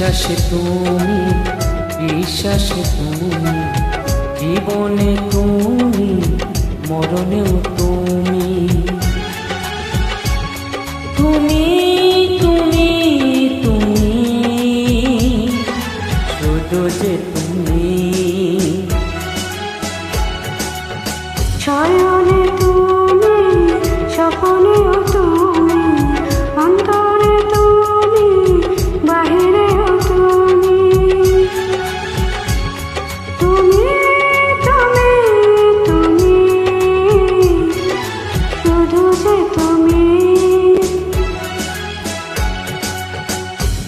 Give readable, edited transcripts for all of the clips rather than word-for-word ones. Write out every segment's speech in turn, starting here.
বিশ্বাসে তুমি, বিশ্বাসে তুমি, জীবনে তুমি, মরণেও তুমি। তুমি তুমি তুমি, শুধু যে তুমি। শয়নে তুমি, স্বপ্নেও তুমি, অন্তরে তুমি, বাহিরেও তুমি। তুমি তুমি তুমি, শুধু যে তুমি।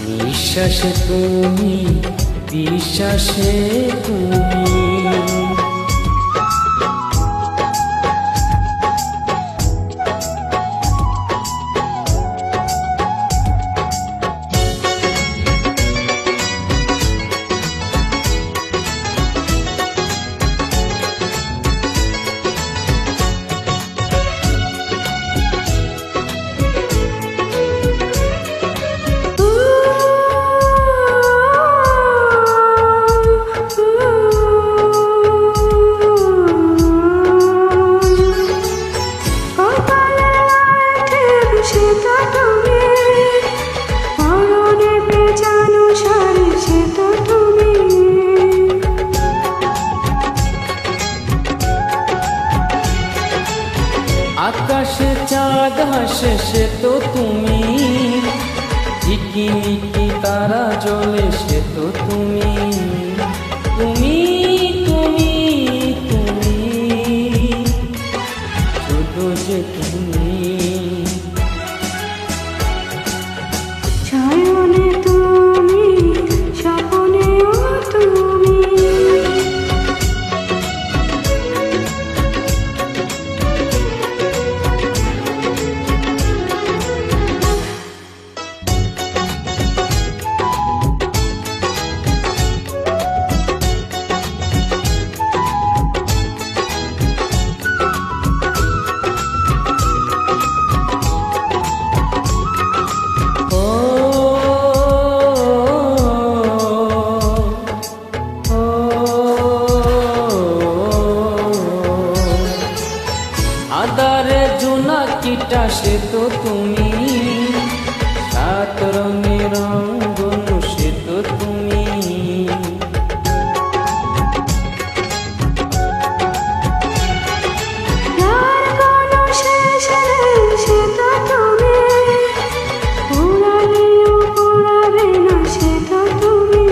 নিঃশ্বাসে তুমি, বিশ্বাসে তুমি। আকাশে চাঁদ হাসে সে তো তুমি, ঝিকিমিকি তারা জ্বলে সে তো তুমি। তুমি তুমি তুমি, শুধু যে তুমি। শয়নে তুমি, স্বপ্নেও তুমি। আদারে জোনাকিটা সে তো তুমি, সাত রঙের রঙ্গন সে তো তুমি। যার কোনো শেষ নেই সে তো তুমি, পুরালেও পুরাবে না সে তো তুমি।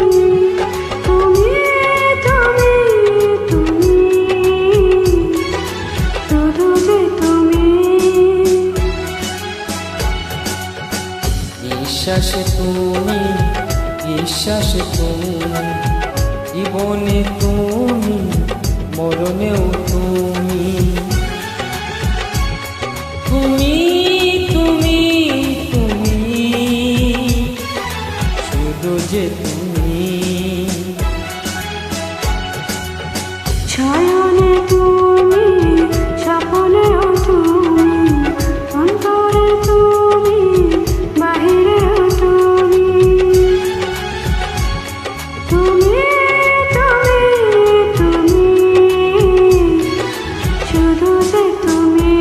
তুমি তুমি তুমি, শুধু যে তুমি। বিশ্বাসে তুমি, বিশ্বাসে তুমি, জীবনে তুমি, মরণেও তুমি। তুমি তুমি তুমি, শুধু যে তুমি। শয়নে তুমি, স্বপ্নেও তুমি, অন্তরে তুমি, বাহিরেও তুমি। তুমি তুমি তুমি, শুধু যে তুমি।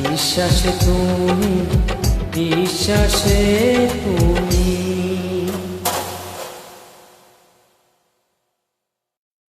বিশ্বাসে তুমি, বিশ্বাসে তুমি।